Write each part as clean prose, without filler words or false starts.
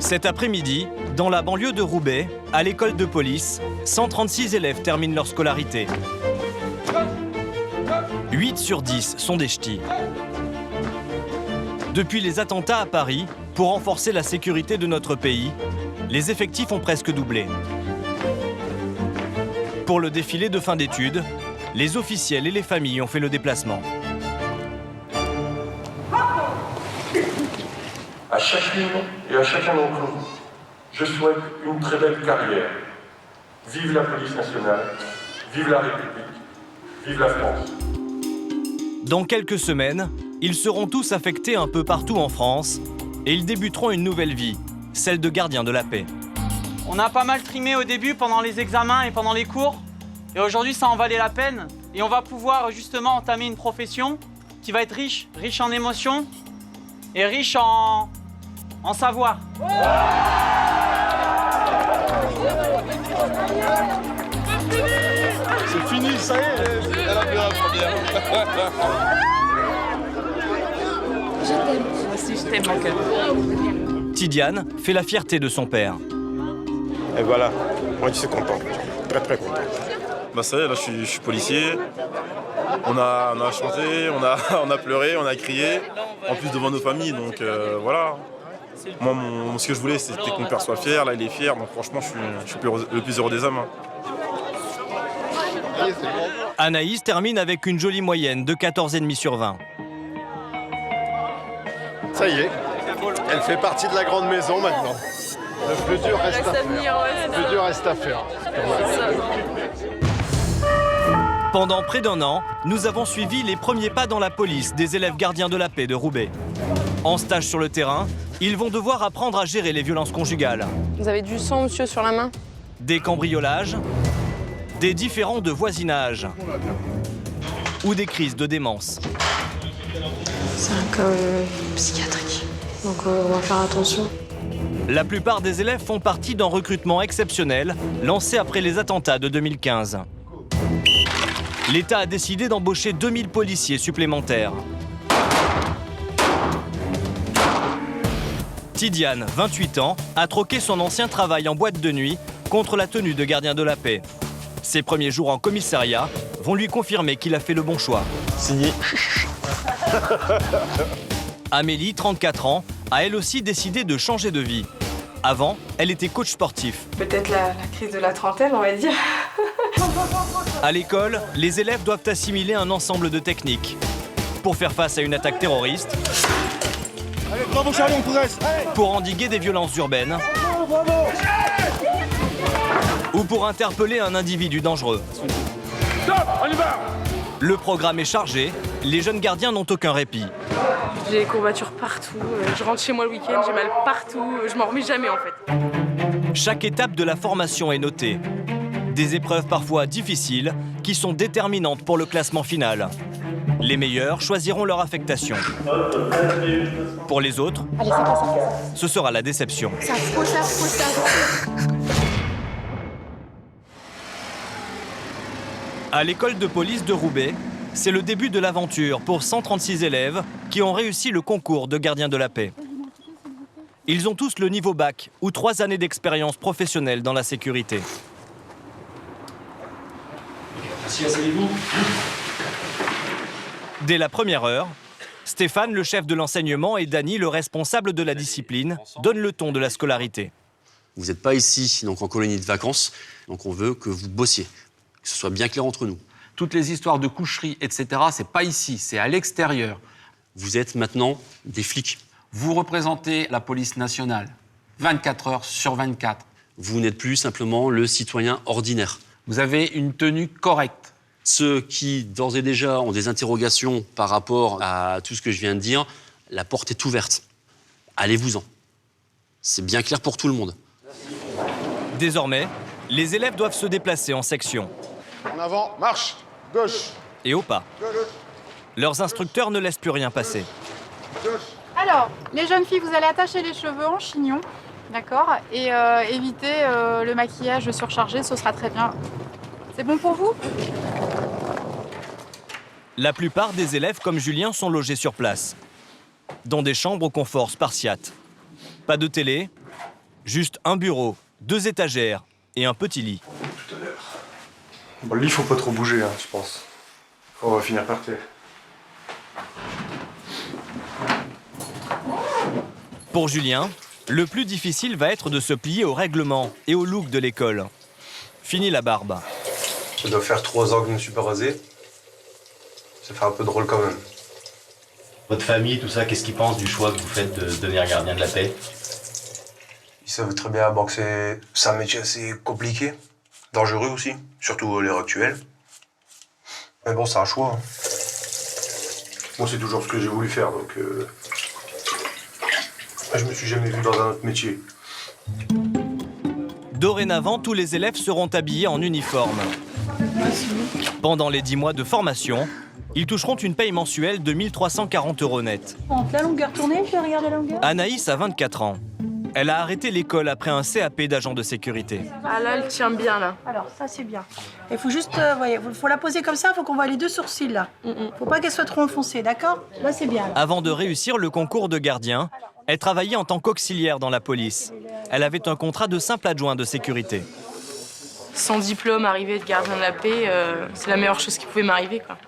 Cet après-midi, dans la banlieue de Roubaix, à l'école de police, 136 élèves terminent leur scolarité. 8 sur 10 sont des ch'tis. Depuis les attentats à Paris, pour renforcer la sécurité de notre pays, les effectifs ont presque doublé. Pour le défilé de fin d'études, les officiels et les familles ont fait le déplacement. À chacune et à chacun d'entre vous, je souhaite une très belle carrière. Vive la police nationale, vive la République, vive la France. Dans quelques semaines, ils seront tous affectés un peu partout en France et ils débuteront une nouvelle vie, celle de gardiens de la paix. On a pas mal trimé au début pendant les examens et pendant les cours. Et aujourd'hui, ça en valait la peine. Et on va pouvoir justement entamer une profession qui va être riche. Riche en émotions et riche en savoir. C'est fini, ça y est. Elle a fait la première. Je t'aime. Moi aussi, je t'aime, mon cœur. Tidiane fait la fierté de son père. Et voilà, moi je suis content, très très content. Bah ça y est, là je suis policier. On a chanté, on a pleuré, on a crié, en plus devant nos familles, donc voilà. Moi, ce que je voulais, c'était que mon père soit fier, là il est fier, donc franchement je suis le plus heureux des hommes. Hein. Anaïs termine avec une jolie moyenne de 14,5 sur 20. Ça y est, elle fait partie de la grande maison maintenant. Le plus dur reste à faire. Le plus dur reste à faire. Pendant près d'un an, nous avons suivi les premiers pas dans la police des élèves gardiens de la paix de Roubaix. En stage sur le terrain, ils vont devoir apprendre à gérer les violences conjugales. Vous avez du sang, monsieur, sur la main? Des cambriolages, des différends de voisinage ou des crises de démence. C'est un cas psychiatrique, donc on va faire attention. La plupart des élèves font partie d'un recrutement exceptionnel lancé après les attentats de 2015. L'État a décidé d'embaucher 2000 policiers supplémentaires. Tidiane, 28 ans, a troqué son ancien travail en boîte de nuit contre la tenue de gardien de la paix. Ses premiers jours en commissariat vont lui confirmer qu'il a fait le bon choix. Signé. Amélie, 34 ans, a elle aussi décidé de changer de vie. Avant, elle était coach sportif. Peut-être la crise de la trentaine, on va dire. À l'école, les élèves doivent assimiler un ensemble de techniques pour faire face à une attaque terroriste, Allez, bravo Charlie, on progresse. pour endiguer des violences urbaines ou pour interpeller un individu dangereux. Stop, on y va. Le programme est chargé, les jeunes gardiens n'ont aucun répit. J'ai des courbatures partout, je rentre chez moi le week-end, j'ai mal partout, je m'en remets jamais en fait. Chaque étape de la formation est notée. Des épreuves parfois difficiles qui sont déterminantes pour le classement final. Les meilleurs choisiront leur affectation. Pour les autres, Allez, c'est pas ça. ce sera la déception. Ça faut ça. À l'école de police de Roubaix, c'est le début de l'aventure pour 136 élèves qui ont réussi le concours de gardien de la paix. Ils ont tous le niveau bac ou 3 années d'expérience professionnelle dans la sécurité. Dès la première heure, Stéphane, le chef de l'enseignement, et Dany, le responsable de la discipline, donnent le ton de la scolarité. Vous n'êtes pas ici donc en colonie de vacances, donc on veut que vous bossiez, que ce soit bien clair entre nous. Toutes les histoires de coucherie, etc., c'est pas ici, c'est à l'extérieur. Vous êtes maintenant des flics. Vous représentez la police nationale, 24 heures sur 24. Vous n'êtes plus simplement le citoyen ordinaire. Vous avez une tenue correcte. Ceux qui, d'ores et déjà, ont des interrogations par rapport à tout ce que je viens de dire, la porte est ouverte. Allez-vous-en. C'est bien clair pour tout le monde. Désormais, les élèves doivent se déplacer en section. En avant, marche, gauche, Et au pas. Leurs instructeurs ne laissent plus rien passer. gauche. Alors, les jeunes filles, vous allez attacher les cheveux en chignon, d'accord? Et éviter le maquillage surchargé, ce sera très bien. C'est bon pour vous? La plupart des élèves comme Julien sont logés sur place, dans des chambres au confort spartiate. Pas de télé, Juste un bureau, 2 étagères et un petit lit. Tout à l'heure. Bon, le lit, faut pas trop bouger, hein, je pense. On va finir par terre. Pour Julien, le plus difficile va être de se plier au règlement et au look de l'école. Fini la barbe. Ça doit faire 3 ans que je me suis pas rasé. Ça fait un peu drôle quand même. Votre famille, tout ça, qu'est-ce qu'ils pensent du choix que vous faites de devenir gardien de la paix? Ils savent très bien que c'est un métier assez compliqué, dangereux aussi, surtout à l'heure actuelle. Mais bon, c'est un choix. Moi, c'est toujours ce que j'ai voulu faire, donc... Je me suis jamais vu dans un autre métier. Dorénavant, tous les élèves seront habillés en uniforme. Pendant les 10 mois de formation, ils toucheront une paye mensuelle de 1 340 € net. La longueur tournée, je regarde la longueur. Anaïs a 24 ans. Elle a arrêté l'école après un CAP d'agent de sécurité. Ah là, elle tient bien là. Alors, ça c'est bien. Il faut juste, voyez, faut la poser comme ça, il faut qu'on voit les 2 sourcils là. Faut pas qu'elle soit trop enfoncée, d'accord? Là c'est bien. Là. Avant de réussir le concours de gardien, elle travaillait en tant qu'auxiliaire dans la police. Elle avait un contrat de simple adjoint de sécurité. Sans diplôme, arriver de gardien de la paix, c'est la meilleure chose qui pouvait m'arriver, quoi.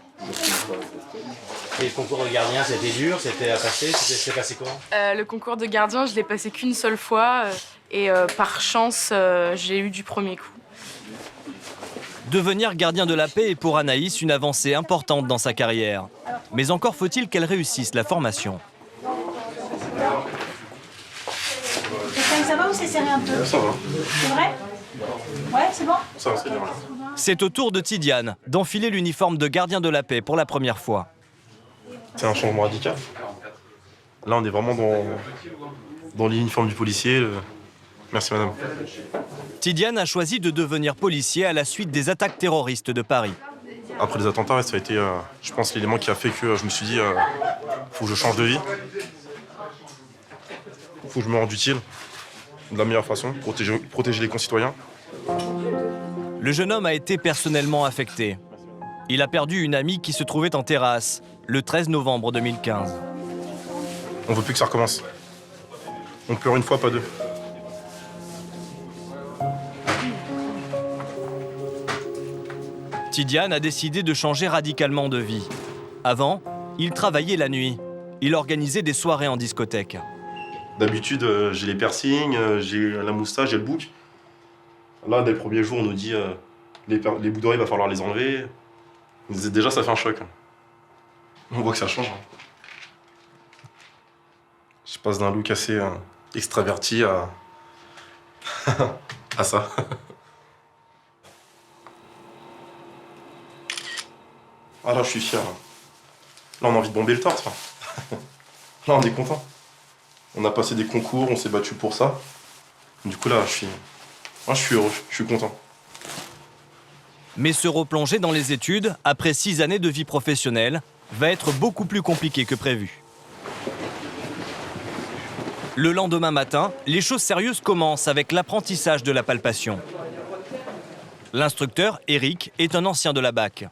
Et le concours de gardien, c'était dur, c'était à passer, c'était passé comment? Le concours de gardien, je l'ai passé qu'une seule fois et par chance, j'ai eu du premier coup. Devenir gardien de la paix est pour Anaïs une avancée importante dans sa carrière. Mais encore faut-il qu'elle réussisse la formation. Ça va ou c'est serré un peu? Ça va. C'est vrai? Ouais, c'est bon? Ça va, c'est bien. C'est au tour de Tidiane d'enfiler l'uniforme de gardien de la paix pour la première fois. C'est un changement radical. Là, on est vraiment dans l'uniforme du policier. Merci, madame. Tidiane a choisi de devenir policier à la suite des attaques terroristes de Paris. Après les attentats, ça a été, je pense, l'élément qui a fait que je me suis dit faut que je change de vie. Faut que je me rende utile de la meilleure façon, protéger les concitoyens. Le jeune homme a été personnellement affecté. Il a perdu une amie qui se trouvait en terrasse le 13 novembre 2015. On veut plus que ça recommence. On pleure une fois, pas 2. Tidiane a décidé de changer radicalement de vie. Avant, il travaillait la nuit. Il organisait des soirées en discothèque. D'habitude, j'ai les piercings, j'ai la moustache, j'ai le bouc. Là, dès le premier jour, on nous dit les boucles d'oreilles, il va falloir les enlever. Déjà, ça fait un choc. On voit que ça change. Je passe d'un look assez extraverti à à ça. Ah là, je suis fier. Là, on a envie de bomber le torse. Là, on est content. On a passé des concours, on s'est battu pour ça. Du coup, là, je suis heureux, je suis content. Mais se replonger dans les études, après 6 années de vie professionnelle, va être beaucoup plus compliqué que prévu. Le lendemain matin, les choses sérieuses commencent avec l'apprentissage de la palpation. L'instructeur, Eric, est un ancien de la BAC.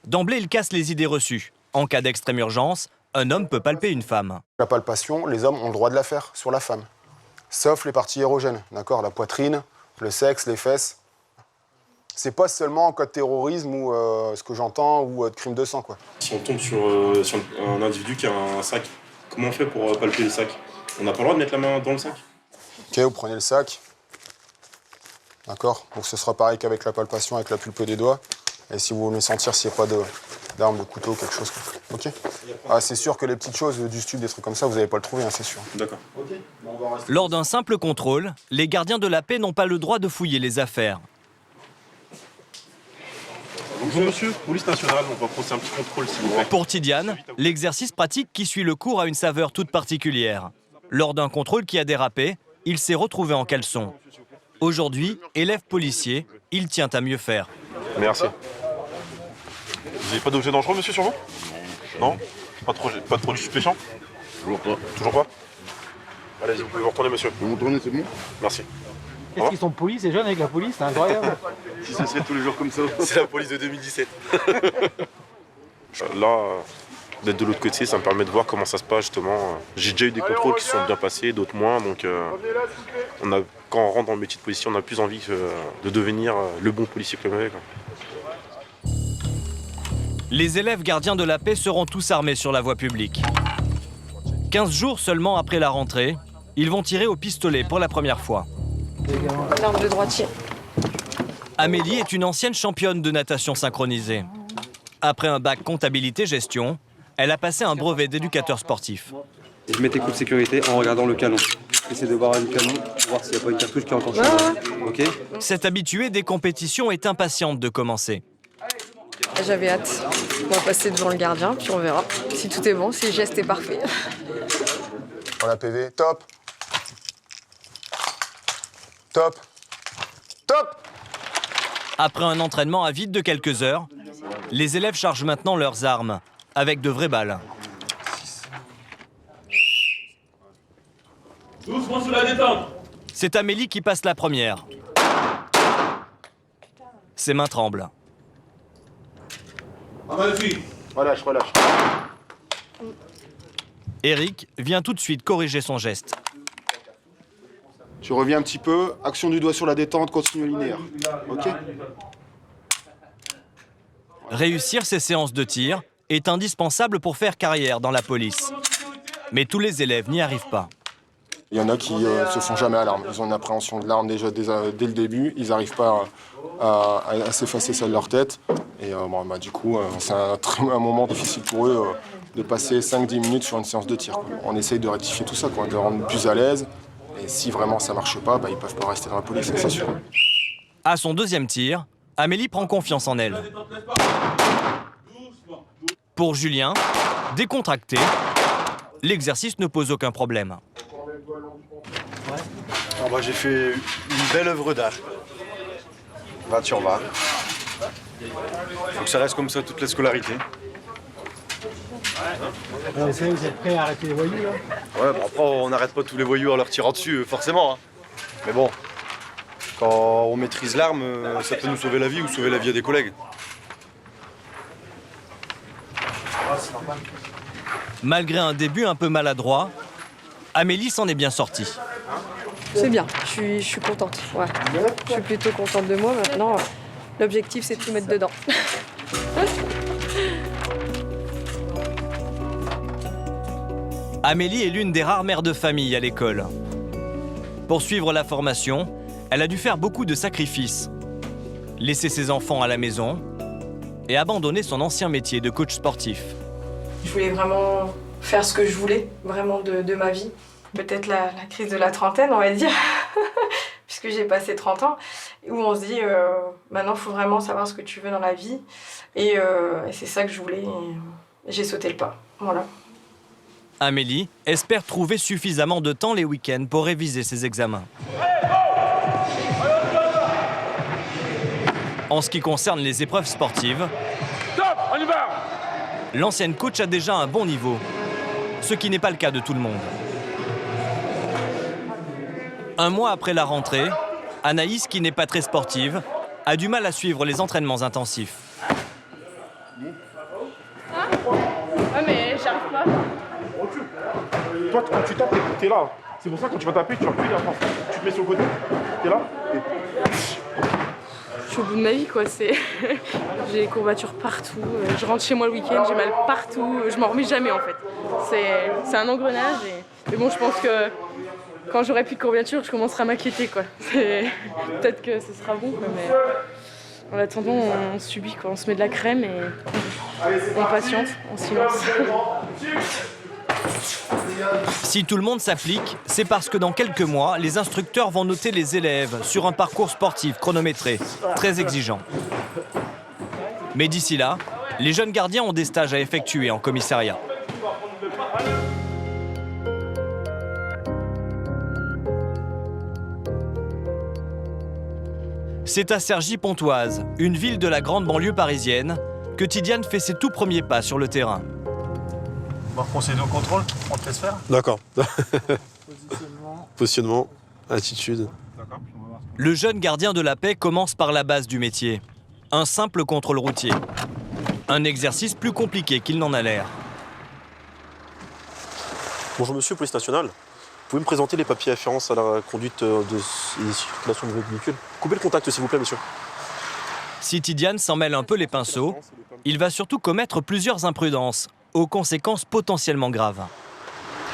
D'emblée, il casse les idées reçues. En cas d'extrême urgence, un homme peut palper une femme. La palpation, les hommes ont le droit de la faire sur la femme. Sauf les parties érogènes, d'accord? La poitrine, le sexe, les fesses. C'est pas seulement en cas de terrorisme ou ce que j'entends ou de crime de sang, quoi. Si on tombe sur un individu qui a un sac, comment on fait pour palper le sac? On n'a pas le droit de mettre la main dans le sac? Ok, vous prenez le sac. D'accord? Donc ce sera pareil qu'avec la palpation, avec la pulpe des doigts. Et si vous voulez sentir s'il n'y a pas d'arme, de couteau, quelque chose, quoi. Ok? Ah, c'est sûr que les petites choses du stupes, des trucs comme ça, vous n'allez pas le trouver, hein, c'est sûr. D'accord. Lors d'un simple contrôle, les gardiens de la paix n'ont pas le droit de fouiller les affaires. Bonjour monsieur, police nationale, on va procéder à un petit contrôle s'il vous plaît. Pour Tidiane, l'exercice pratique qui suit le cours a une saveur toute particulière. Lors d'un contrôle qui a dérapé, il s'est retrouvé en caleçon. Aujourd'hui, élève policier, il tient à mieux faire. Merci. Vous n'avez pas d'objet dangereux, monsieur, sur vous? Non? Pas de produits stupéfiants? Toujours pas. Toujours pas? Allez-y, vous pouvez vous retourner, monsieur. Vous me retournez, c'est bon? Merci. Qu'est-ce qu'ils sont police et jeunes avec la police, c'est incroyable. Si ça serait tous les jours comme ça. C'est la police de 2017. Là, d'être de l'autre côté, ça me permet de voir comment ça se passe justement. J'ai déjà eu des contrôles qui sont bien passés, d'autres moins, donc quand on rentre dans le métier de policier, on a plus envie de devenir le bon policier que le mauvais, quoi. Les élèves gardiens de la paix seront tous armés sur la voie publique. 15 jours seulement après la rentrée, ils vont tirer au pistolet pour la première fois. L'arme de droitier. Amélie est une ancienne championne de natation synchronisée. Après un bac comptabilité-gestion, elle a passé un brevet d'éducateur sportif. Je mets tes coups de sécurité en regardant le canon. Essaie de voir le canon pour voir s'il n'y a pas une cartouche qui est encore sur le... Ok ? Cette habituée des compétitions est impatiente de commencer. J'avais hâte. On va passer devant le gardien, puis on verra si tout est bon, si le geste est parfait. On a PV, top. Top. Top. Après un entraînement à vide de quelques heures, les élèves chargent maintenant leurs armes, avec de vraies balles. Doucement sous la détente. C'est Amélie qui passe la première. Ses mains tremblent. Relâche. Eric vient tout de suite corriger son geste. Tu reviens un petit peu, action du doigt sur la détente, continue linéaire. Ok ? Réussir ces séances de tir est indispensable pour faire carrière dans la police. Mais tous les élèves n'y arrivent pas. Il y en a qui se font jamais à l'arme. Ils ont une appréhension de l'arme déjà dès le début. Ils n'arrivent pas à s'effacer ça de leur tête. Et du coup, c'est un moment difficile pour eux de passer 5-10 minutes sur une séance de tir, quoi. On essaye de rectifier tout ça, quoi, de les rendre plus à l'aise. Et si vraiment ça marche pas, ils peuvent pas rester dans la police, c'est sûr. À son deuxième tir, Amélie prend confiance en elle. Pour Julien, décontracté, l'exercice ne pose aucun problème. Alors moi j'ai fait une belle œuvre d'art. 20 sur 20. Faut que ça reste comme ça toute la scolarité. Alors, vous êtes prêts à arrêter les voyous là ? Ouais, bon après on n'arrête pas tous les voyous en leur tirant dessus, forcément. Hein. Mais bon, quand on maîtrise l'arme, ça peut nous sauver la vie ou sauver la vie à des collègues. Malgré un début un peu maladroit, Amélie s'en est bien sortie. C'est bien, je suis contente. Ouais. Je suis plutôt contente de moi. Maintenant, l'objectif, c'est de tout mettre dedans. Amélie est l'une des rares mères de famille à l'école. Pour suivre la formation, elle a dû faire beaucoup de sacrifices. Laisser ses enfants à la maison et abandonner son ancien métier de coach sportif. Je voulais vraiment faire ce que je voulais, vraiment de ma vie. Peut-être la crise de la trentaine, on va dire, puisque j'ai passé 30 ans, où on se dit, maintenant, il faut vraiment savoir ce que tu veux dans la vie. Et c'est ça que je voulais, et j'ai sauté le pas. Voilà. Amélie espère trouver suffisamment de temps les week-ends pour réviser ses examens. En ce qui concerne les épreuves sportives, l'ancienne coach a déjà un bon niveau, ce qui n'est pas le cas de tout le monde. Un mois après la rentrée, Anaïs, qui n'est pas très sportive, a du mal à suivre les entraînements intensifs. Ouais, mais j'arrive pas. Toi, quand tu tapes, t'es là. C'est pour ça que quand tu vas taper, tu recules avant. Tu te mets sur le côté, t'es là. Je suis au bout de ma vie, quoi. J'ai des courbatures partout. Je rentre chez moi le week-end, j'ai mal partout. Je m'en remets jamais, en fait. C'est un engrenage. Mais bon, je pense que quand j'aurai plus de courbatures, je commencerai à m'inquiéter, quoi. Peut-être que ce sera bon, quoi, mais en attendant, on subit, quoi. On se met de la crème et on patiente, on silence. Si tout le monde s'applique, c'est parce que dans quelques mois, les instructeurs vont noter les élèves sur un parcours sportif chronométré, très exigeant. Mais d'ici là, les jeunes gardiens ont des stages à effectuer en commissariat. C'est à Cergy-Pontoise, une ville de la grande banlieue parisienne, que Tidiane fait ses tout premiers pas sur le terrain. On va procéder au contrôle, on te laisse faire. D'accord. Positionnement, attitude. Le jeune gardien de la paix commence par la base du métier. Un simple contrôle routier. Un exercice plus compliqué qu'il n'en a l'air. Bonjour monsieur, police nationale. Vous pouvez me présenter les papiers afférents à la conduite de circulation de votre véhicule? Coupez le contact s'il vous plaît monsieur. Si Tidiane s'en mêle un peu les pinceaux, il va surtout commettre plusieurs imprudences, aux conséquences potentiellement graves.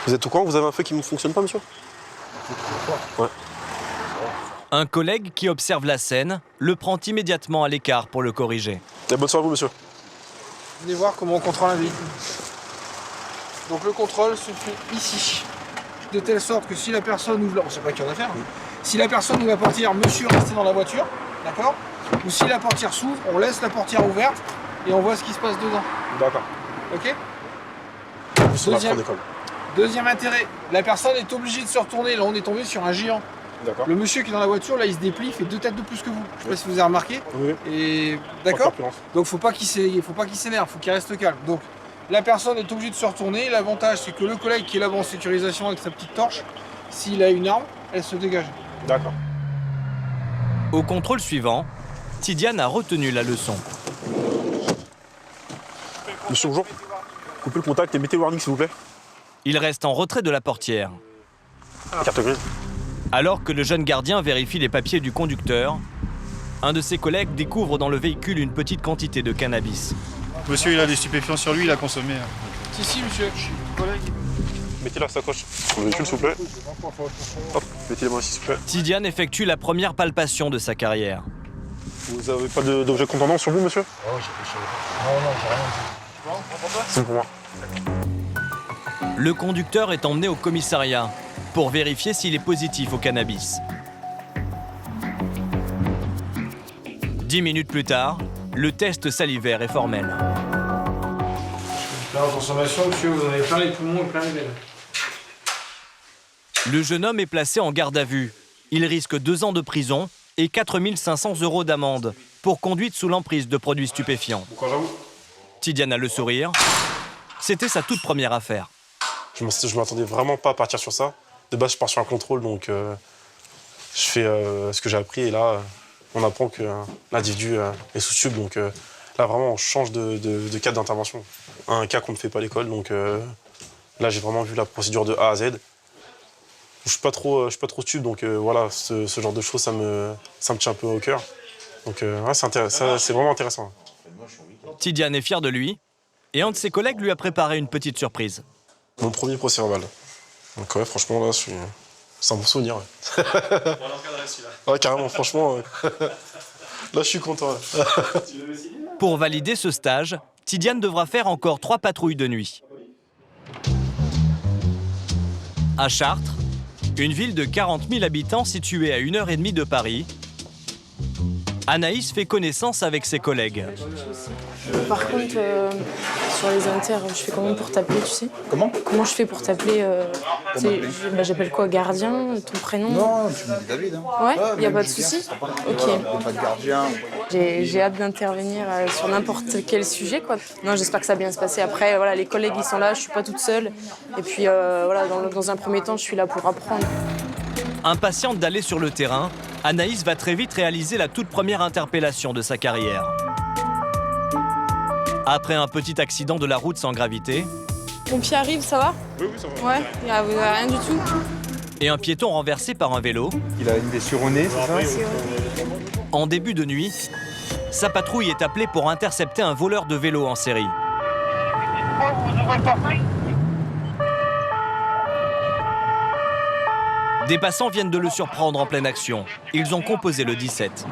Vous êtes au courant? Vous avez un feu qui ne fonctionne pas monsieur? Ouais. Un collègue qui observe la scène le prend immédiatement à l'écart pour le corriger. Bonne soirée à vous monsieur. Venez voir comment on contrôle un véhicule. Donc le contrôle se fait ici. De telle sorte que si la personne ouvre, on ne sait pas qui en a faire. Si la personne ouvre la portière, monsieur restez dans la voiture, d'accord? Ou si la portière s'ouvre, on laisse la portière ouverte et on voit ce qui se passe dedans. D'accord. Ok? Deuxième, deuxième intérêt, la personne est obligée de se retourner. Là on est tombé sur un géant. D'accord. Le monsieur qui est dans la voiture, là il se déplie, il fait 2 têtes de plus que vous. Je sais pas si vous avez remarqué. Oui. Et d'accord? Donc faut pas qu'il s'énerve, faut qu'il reste calme. Donc la personne est obligée de se retourner. L'avantage, c'est que le collègue qui est là-bas en sécurisation avec sa petite torche, s'il a une arme, elle se dégage. D'accord. Au contrôle suivant, Tidiane a retenu la leçon. Monsieur, bonjour. Coupez le contact et mettez le warning s'il vous plaît. Il reste en retrait de la portière. Carte grise. Alors que le jeune gardien vérifie les papiers du conducteur, un de ses collègues découvre dans le véhicule une petite quantité de cannabis. Monsieur, il a des stupéfiants sur lui, il a consommé. Si, monsieur, collègue. Mettez la sacoche sur le véhicule s'il vous plaît. Hop, mettez les mains ici s'il vous plaît. Tidiane effectue la première palpation de sa carrière. Vous avez pas d'objet contendant sur vous monsieur? Oh, j'ai rien dit. C'est pour moi. Le conducteur est emmené au commissariat pour vérifier s'il est positif au cannabis. 10 minutes plus tard, le test salivaire est formel. Là, en consommation, monsieur, vous en avez plein les poumons et plein les veines. Le jeune homme est placé en garde à vue. Il risque 2 ans de prison et 4 500 € d'amende pour conduite sous l'emprise de produits stupéfiants. Tidiane a le sourire. C'était sa toute première affaire. Je m'attendais vraiment pas à partir sur ça. De base, je pars sur un contrôle, donc je fais ce que j'ai appris. Et là, on apprend que l'individu est sous tube. Donc là, vraiment, on change de cadre d'intervention. Un cas qu'on ne fait pas à l'école. Donc là, j'ai vraiment vu la procédure de A à Z. Je suis pas trop tube, donc voilà, ce genre de choses, ça me tient un peu au cœur. Donc ouais, c'est vraiment intéressant. Tidiane est fier de lui et un de ses collègues lui a préparé une petite surprise. Mon premier procès verbal. Donc ouais, franchement, là, c'est un bon souvenir. Ouais. On va l'encadrer celui-là. Ouais, carrément, franchement, là, je suis content. Pour valider ce stage, Tidiane devra faire encore 3 patrouilles de nuit. À Chartres, une ville de 40 000 habitants située à 1h30 de Paris, Anaïs fait connaissance avec ses collègues. Par contre, sur les inters, je fais comment pour t'appeler, tu sais? Comment je fais pour t'appeler j'appelle quoi, gardien, ton prénom? Non, tu me dis David. Hein. Ouais, y a pas de souci. Ok. Pas de gardien. J'ai hâte d'intervenir sur n'importe quel sujet, quoi. Non, j'espère que ça va bien se passer. Après, voilà, les collègues, ils sont là, je suis pas toute seule. Et puis, voilà, dans un premier temps, je suis là pour apprendre. Impatiente d'aller sur le terrain, Anaïs va très vite réaliser la toute première interpellation de sa carrière. Après un petit accident de la route sans gravité... Pompier arrive, ça va? Oui, ça va. Ouais, il n'y a rien du tout. Et un piéton renversé par un vélo. Il a une blessure au nez, c'est ça? En début de nuit, sa patrouille est appelée pour intercepter un voleur de vélo en série. Des passants viennent de le surprendre en pleine action. Ils ont composé le 17.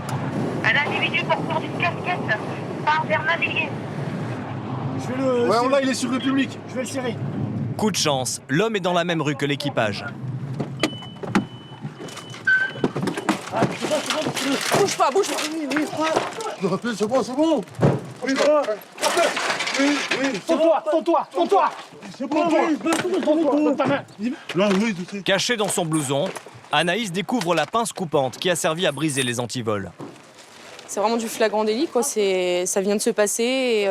Un individu porteur d'une casquette par Bernard Villiers. Ouais, on l'a, il est sur République. Je vais le serrer. Coup de chance, l'homme est dans la même rue que l'équipage. Bouge pas, bouge pas. Oui, c'est bon. Bouge pas. Oui. Tourne-toi. C'est bon, tourne ta main. Là, oui, Cachée dans son blouson, Anaïs découvre la pince coupante qui a servi à briser les antivols. C'est vraiment du flagrant délit, quoi. Ça vient de se passer et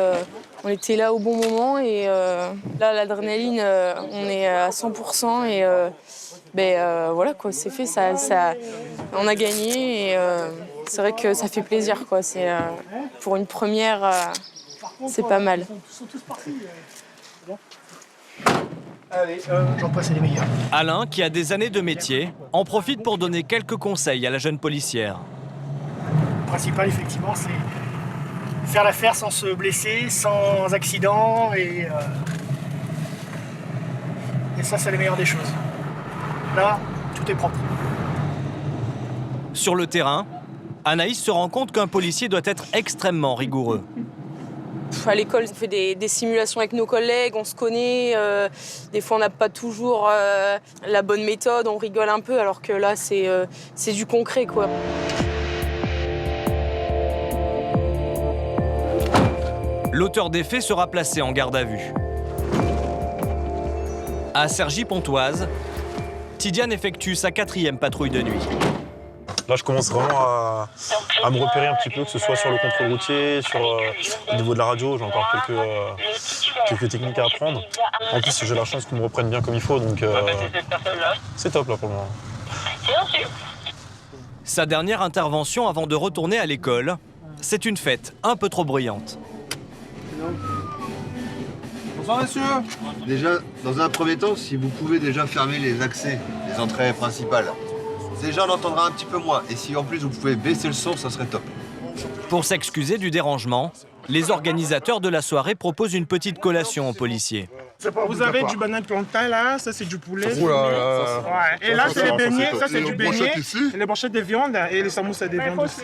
on était là au bon moment et là, l'adrénaline, on est à 100% et voilà, quoi, c'est fait, on a gagné et c'est vrai que ça fait plaisir, quoi. Pour une première, c'est pas mal. Allez, j'en passe les meilleurs. Alain, qui a des années de métier, en profite pour donner quelques conseils à la jeune policière. Le principal, effectivement, c'est faire l'affaire sans se blesser, sans accident, et ça, c'est la meilleure des choses. Là, tout est propre. Sur le terrain, Anaïs se rend compte qu'un policier doit être extrêmement rigoureux. À l'école, on fait des simulations avec nos collègues, on se connaît. Des fois, on n'a pas toujours la bonne méthode, on rigole un peu, alors que là, c'est du concret, quoi. L'auteur des faits sera placé en garde à vue. À Cergy-Pontoise, Tidiane effectue sa 4e patrouille de nuit. Là, je commence vraiment à me repérer un petit peu, que ce soit sur le contrôle routier, au niveau de la radio. J'ai encore quelques techniques à apprendre. En plus, j'ai la chance qu'on me reprenne bien comme il faut, donc c'est top là pour le moment. Sa dernière intervention avant de retourner à l'école, c'est une fête un peu trop bruyante. Bonsoir monsieur. Déjà, dans un premier temps, si vous pouvez déjà fermer les accès, les entrées principales. Déjà, on entendra un petit peu moins. Et si en plus vous pouvez baisser le son, ça serait top. Pour s'excuser du dérangement, les organisateurs de la soirée proposent une petite collation aux policiers. Vous avez du banane plantain là, ça c'est du poulet. Oh là là. Ouais. Et là c'est les beignets, ça c'est du beignet. Et les brochettes de viande et les samoussas de viande aussi.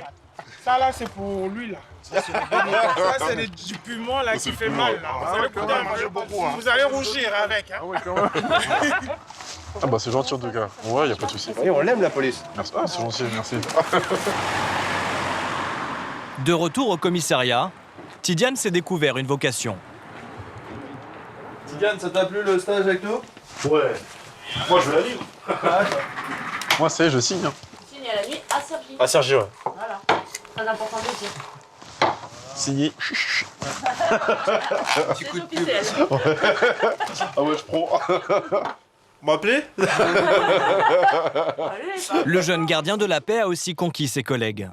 Ça là c'est pour lui là. Ça c'est du piment là qui fait mal là. Vous allez rougir avec. Hein. Ah bah c'est gentil en tout cas. Ouais, y a pas de souci. Oui, on l'aime la police. Merci. Ah, c'est gentil, merci. De retour au commissariat, Tidiane s'est découvert une vocation. Tidiane, ça t'a plu le stage avec nous? Ouais. Moi je veux la vivre. Moi c'est, je signe. Signe à la nuit à Cergy. À Cergy, ouais. Voilà, très important de dire. Signé. Petit coup de pub. Ah ouais, je prends. M'appeler? Le jeune gardien de la paix a aussi conquis ses collègues.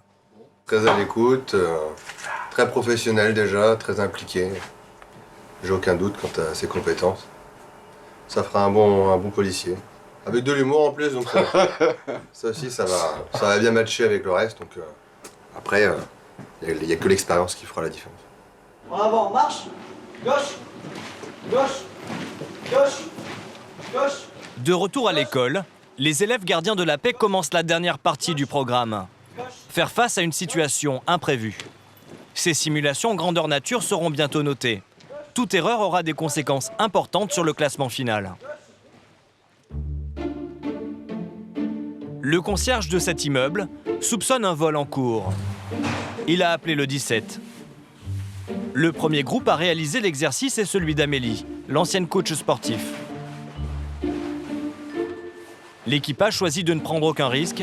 Très à l'écoute, très professionnel déjà, très impliqué. J'ai aucun doute quant à ses compétences. Ça fera un bon policier. Avec de l'humour en plus, donc ça aussi ça va bien matcher avec le reste. Donc après, il n'y a que l'expérience qui fera la différence. En avant, marche, gauche, gauche, gauche, gauche. De retour à l'école, les élèves gardiens de la paix commencent la dernière partie du programme. Faire face à une situation imprévue. Ces simulations grandeur nature seront bientôt notées. Toute erreur aura des conséquences importantes sur le classement final. Le concierge de cet immeuble soupçonne un vol en cours. Il a appelé le 17. Le premier groupe à réaliser l'exercice est celui d'Amélie, l'ancienne coach sportif. L'équipage choisit de ne prendre aucun risque.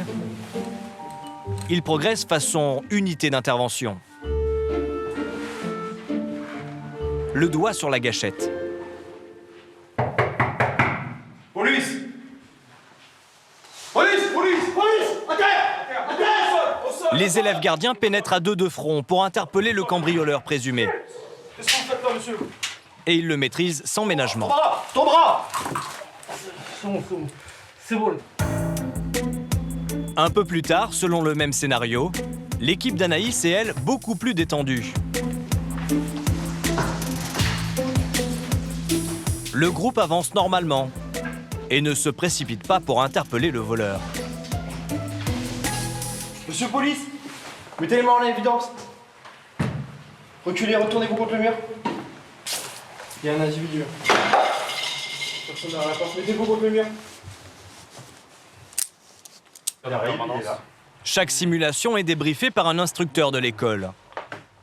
Il progresse façon unité d'intervention. Le doigt sur la gâchette. Police! Police! Police! Police! À terre! À terre! Au sol! Les élèves gardiens pénètrent à deux de front pour interpeller le cambrioleur présumé. Qu'est-ce que vous faites là, monsieur? Et ils le maîtrisent sans ménagement. Ton bras! C'est bon. Un peu plus tard, selon le même scénario, l'équipe d'Anaïs est, elle, beaucoup plus détendue. Le groupe avance normalement et ne se précipite pas pour interpeller le voleur. Monsieur Police, mettez les mains en évidence. Reculez, retournez-vous contre le mur. Il y a un individu. Personne n'a la porte, mettez-vous contre le mur. Chaque simulation est débriefée par un instructeur de l'école.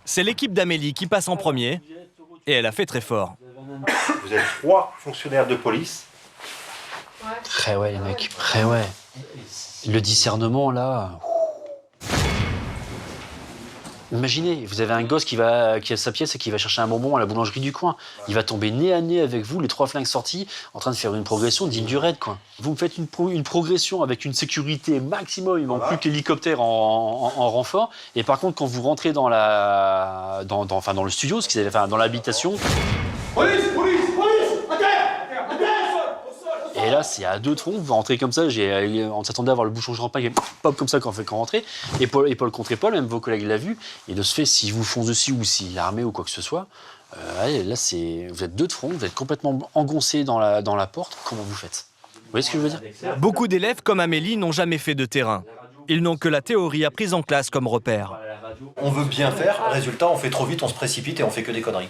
C'est l'équipe d'Amélie qui passe en premier et elle a fait très fort. Vous êtes 3 fonctionnaires de police. Très ouais, les mecs. Très ouais. Le discernement, là. Imaginez, vous avez un gosse qui a sa pièce et qui va chercher un bonbon à la boulangerie du coin. Il va tomber nez à nez avec vous, les 3 flingues sortis, en train de faire une progression digne du raid, quoi. Vous me faites une progression avec une sécurité maximum, il manque plus que l'hélicoptère en renfort. Et par contre, quand vous rentrez dans le studio, ce qu'ils avaient fait dans l'habitation. Police! Police! Police! À terre! À terre! là, c'est à deux troncs, vous rentrez comme ça, on s'attendait à avoir le bouchon de champagne qui pop comme ça quand on rentrait. Épaule contre épaule, même vos collègues l'ont vu. Et de ce fait, s'ils vous foncent dessus ou s'il est armé ou quoi que ce soit, là, vous êtes deux de front, vous êtes complètement engoncé dans la porte. Comment vous faites? Vous voyez ce que je veux dire? Beaucoup d'élèves comme Amélie n'ont jamais fait de terrain. Ils n'ont que la théorie apprise en classe comme repère. On veut bien faire, résultat, on fait trop vite, on se précipite et on fait que des conneries.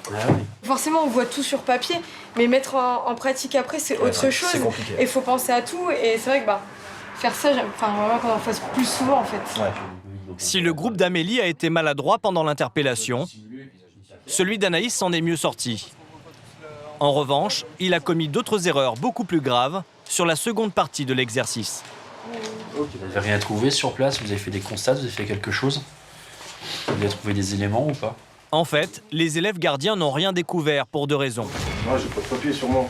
Forcément, on voit tout sur papier, mais mettre en pratique après, c'est autre chose. C'est compliqué. Et il faut penser à tout, et c'est vrai que faire ça, vraiment qu'on en fasse plus souvent en fait. Si le groupe d'Amélie a été maladroit pendant l'interpellation, celui d'Anaïs s'en est mieux sorti. En revanche, il a commis d'autres erreurs beaucoup plus graves sur la seconde partie de l'exercice. Vous n'avez rien trouvé sur place? Vous avez fait des constats? Vous avez fait quelque chose? Vous avez trouvé des éléments ou pas? En fait, les élèves gardiens n'ont rien découvert pour deux raisons. Moi, j'ai pas de papier sur moi.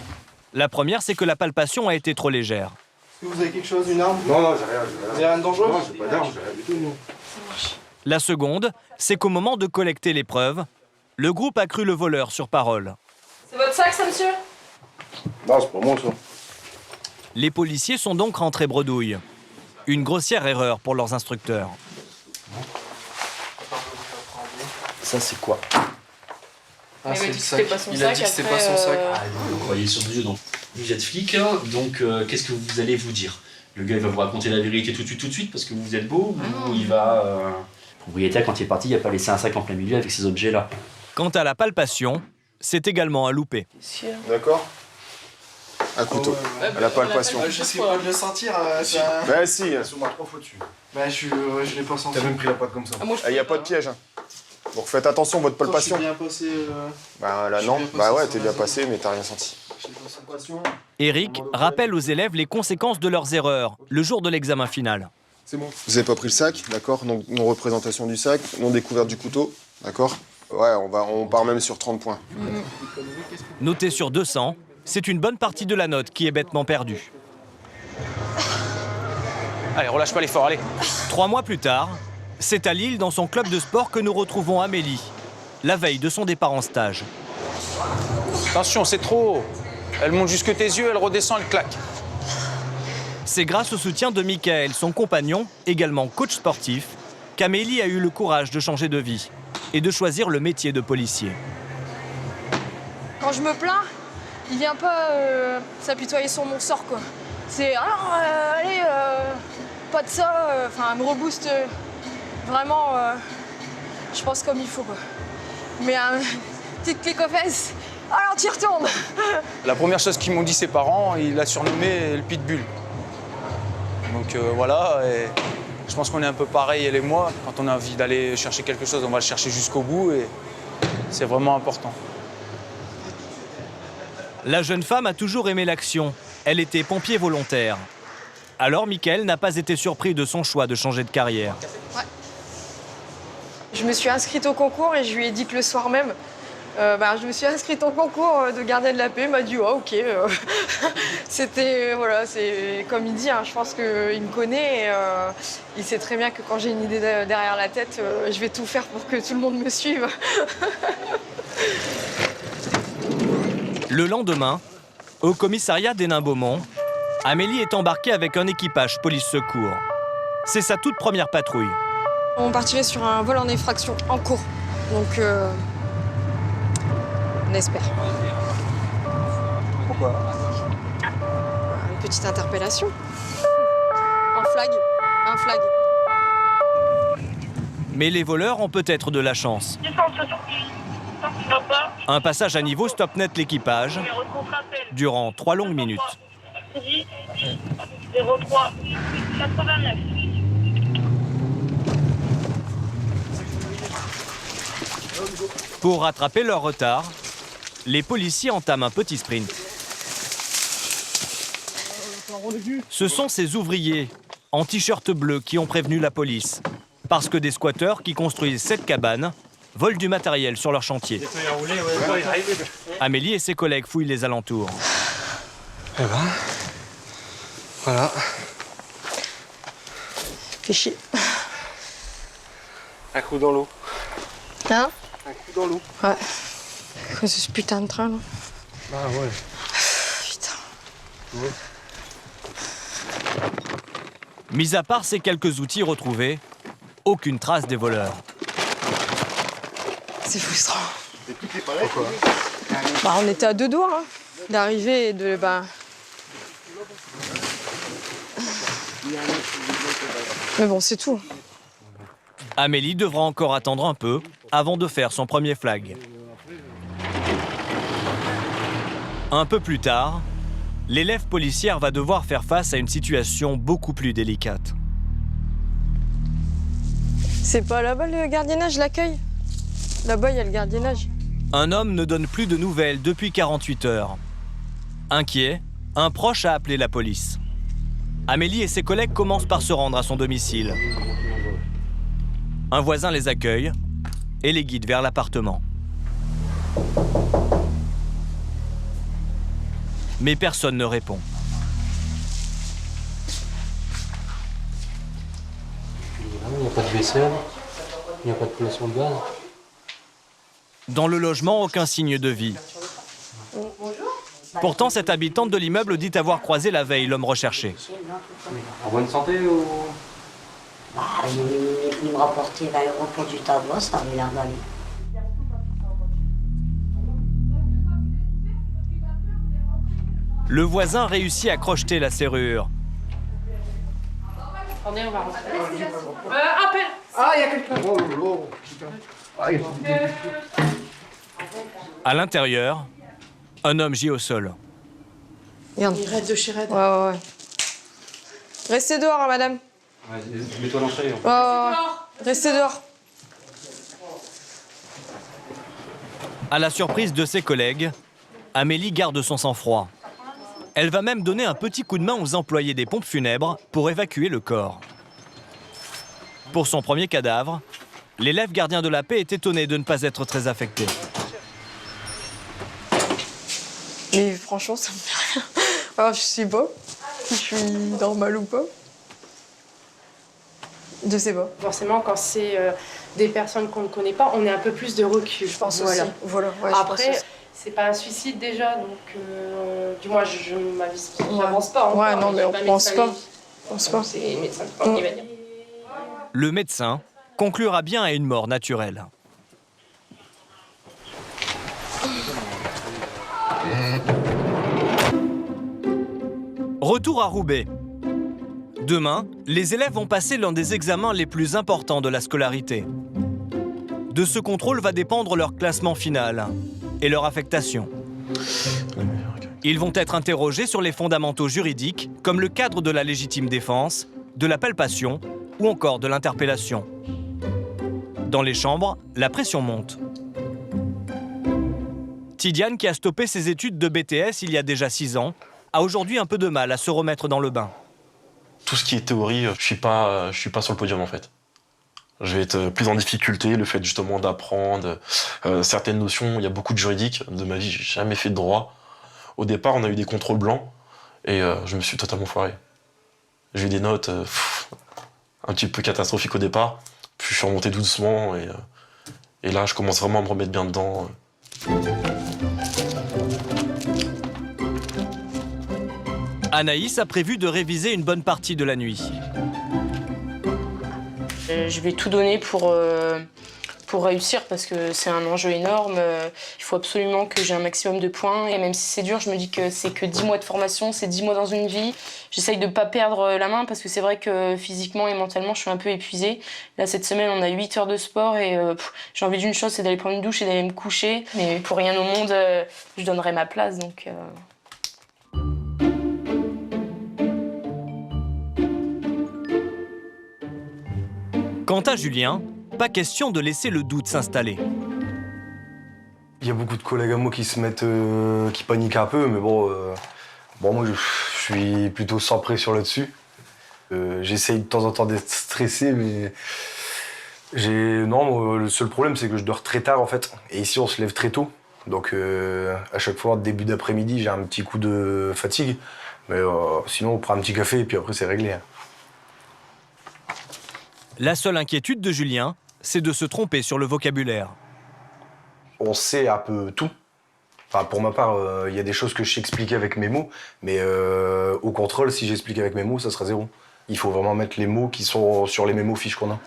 La première, c'est que la palpation a été trop légère. Est-ce que vous avez quelque chose, une arme? Non, j'ai rien. Vous avez rien de dangereux? Non, j'ai pas d'arme, j'ai rien du tout, non. La seconde, c'est qu'au moment de collecter les preuves, le groupe a cru le voleur sur parole. C'est votre sac, ça, monsieur? Non, c'est pas moi, ça. Les policiers sont donc rentrés bredouille. Une grossière erreur pour leurs instructeurs. Ça, c'est quoi? C'est le sac. Il a dit que c'était pas son sac. Vous croyez sur Dieu, donc vous êtes flic, hein, donc qu'est-ce que vous allez vous dire? Le gars, il va vous raconter la vérité tout de suite, parce que vous êtes beau, ou il va... Le propriétaire, quand il est parti, il n'a pas laissé un sac en plein milieu avec ces objets-là. Quant à la palpation, c'est également à louper. D'accord? Un couteau, à la palpation. J'essaie pas de le sentir. Bah si. Sur moi 3 fois dessus. Bah je l'ai pas senti. T'as même pris la patte comme ça. Il n'y a pas de piège. Donc faites attention à votre palpation. Je suis bien passé. Bah là non, bah ouais, t'es bien passé, mais t'as rien senti. Eric rappelle aux élèves les conséquences de leurs erreurs le jour de l'examen final. C'est bon. Vous avez pas pris le sac, d'accord? Donc non-représentation du sac, non-découverte du couteau, d'accord? Ouais, on part même sur 30 points. Noté sur 200, c'est une bonne partie de la note qui est bêtement perdue. Allez, relâche pas l'effort, allez. 3 mois plus tard, c'est à Lille, dans son club de sport, que nous retrouvons Amélie, la veille de son départ en stage. Attention, c'est trop haut. Elle monte jusque tes yeux, elle redescend, elle claque. C'est grâce au soutien de Michael, son compagnon, également coach sportif, qu'Amélie a eu le courage de changer de vie et de choisir le métier de policier. Quand je me plains, il vient pas s'apitoyer sur mon sort, quoi. C'est alors, allez, pas de ça, enfin, me rebooste vraiment, je pense comme il faut, quoi. Mais petite clique aux fesses, alors t'y retournes. La première chose qu'ils m'ont dit ses parents, il l'a surnommé le pitbull. Donc voilà, et je pense qu'on est un peu pareil, elle et moi. Quand on a envie d'aller chercher quelque chose, on va le chercher jusqu'au bout et c'est vraiment important. La jeune femme a toujours aimé l'action. Elle était pompier volontaire. Alors Michael n'a pas été surpris de son choix de changer de carrière. Ouais. Je me suis inscrite au concours et je lui ai dit que le soir même, je me suis inscrite au concours de gardien de la paix. Il m'a dit, ok. C'était, voilà, c'est comme il dit, hein, je pense qu'il me connaît. Et, il sait très bien que quand j'ai une idée derrière la tête, je vais tout faire pour que tout le monde me suive. Le lendemain, au commissariat d'Hénin-Beaumont, Amélie est embarquée avec un équipage police-secours. C'est sa toute première patrouille. On partirait sur un vol en effraction en cours. Donc, on espère. Pourquoi? Une petite interpellation. Un flag. Mais les voleurs ont peut-être de la chance. Un passage à niveau stoppe net l'équipage durant 3 longues minutes. 03 89. Pour rattraper leur retard, les policiers entament un petit sprint. Ce sont ces ouvriers en t-shirt bleu qui ont prévenu la police. Parce que des squatteurs qui construisent cette cabane volent du matériel sur leur chantier. Amélie et ses collègues fouillent les alentours. Eh ben, voilà. Fais chier. Un coup dans l'eau. Hein? Un coup dans l'eau. Ouais. Quoi, ce putain de train, là? Ah ouais. Putain. Ouais. Mis à part ces quelques outils retrouvés, aucune trace des voleurs. C'est frustrant. On était à 2 doigts d'arriver et de... Mais bon, c'est tout. Amélie devra encore attendre un peu avant de faire son premier flag. Un peu plus tard, l'élève policière va devoir faire face à une situation beaucoup plus délicate. C'est pas là-bas le gardiennage, l'accueil? Là-bas, il y a le gardiennage. Un homme ne donne plus de nouvelles depuis 48 heures. Inquiet, un proche a appelé la police. Amélie et ses collègues commencent par se rendre à son domicile. Un voisin les accueille et les guide vers l'appartement. Mais personne ne répond. Il n'y a pas de vaisselle, il n'y a pas de connexion de gaz. Dans le logement, aucun signe de vie. Pourtant, cette habitante de l'immeuble dit avoir croisé la veille l'homme recherché. En bonne santé ou... Il est venu me rapporter l'aéroport du tableau, ça avait l'air d'aller. Le voisin réussit à crocheter la serrure. Attendez, on va rentrer. Appel. Ah, il y a quelqu'un. À l'intérieur, un homme gît au sol. Regarde. Il raide de chez Red. Ouais. Restez dehors, madame. Mets-toi à l'entrée. Restez dehors. À la surprise de ses collègues, Amélie garde son sang-froid. Elle va même donner un petit coup de main aux employés des pompes funèbres pour évacuer le corps. Pour son premier cadavre, l'élève gardien de la paix est étonné de ne pas être très affecté. Mais franchement, ça me fait rien. Alors, je sais pas si je suis normale ou pas. Je sais pas. Forcément, quand c'est des personnes qu'on ne connaît pas, on a un peu plus de recul. Je pense aussi. Voilà. Ouais, je pense Après, aussi. c'est pas un suicide déjà, donc du moins, je n'avance pas encore. Ouais, non, mais on pense pas. C'est les médecins qui va dire. Le médecin conclura bien à une mort naturelle. Retour à Roubaix. Demain, les élèves vont passer l'un des examens les plus importants de la scolarité. De ce contrôle va dépendre leur classement final et leur affectation. Ils vont être interrogés sur les fondamentaux juridiques, comme le cadre de la légitime défense, de la palpation ou encore de l'interpellation. Dans les chambres, la pression monte. Tidiane, qui a stoppé ses études de BTS il y a déjà 6 ans, a aujourd'hui un peu de mal à se remettre dans le bain. Tout ce qui est théorie, je suis pas sur le podium en fait. Je vais être plus en difficulté, le fait justement d'apprendre certaines notions. Il y a beaucoup de juridique. De ma vie, j'ai jamais fait de droit. Au départ, on a eu des contrôles blancs et je me suis totalement foiré. J'ai eu des notes un petit peu catastrophiques au départ, puis je suis remonté doucement et là, je commence vraiment à me remettre bien dedans. Anaïs a prévu de réviser une bonne partie de la nuit. Je vais tout donner pour réussir parce que c'est un enjeu énorme. Il faut absolument que j'ai un maximum de points. Et même si c'est dur, je me dis que c'est que 10 mois de formation, c'est 10 mois dans une vie. J'essaye de ne pas perdre la main parce que c'est vrai que physiquement et mentalement, je suis un peu épuisée. Là, cette semaine, on a 8 heures de sport et j'ai envie d'une chose, c'est d'aller prendre une douche et d'aller me coucher. Mais pour rien au monde, je donnerai ma place. Donc, Quant à Julien, pas question de laisser le doute s'installer. Il y a beaucoup de collègues à moi qui se mettent, qui paniquent un peu, mais bon, moi je suis plutôt sans pression là-dessus. J'essaye de temps en temps d'être stressé, mais le seul problème c'est que je dors très tard en fait. Et ici on se lève très tôt, donc à chaque fois début d'après-midi j'ai un petit coup de fatigue, mais sinon on prend un petit café et puis après c'est réglé. La seule inquiétude de Julien, c'est de se tromper sur le vocabulaire. On sait un peu tout, Enfin, pour ma part, il y a des choses que je sais expliquer avec mes mots, mais au contrôle, si j'explique avec mes mots, ça sera 0. Il faut vraiment mettre les mots qui sont sur les mémos fiches qu'on a.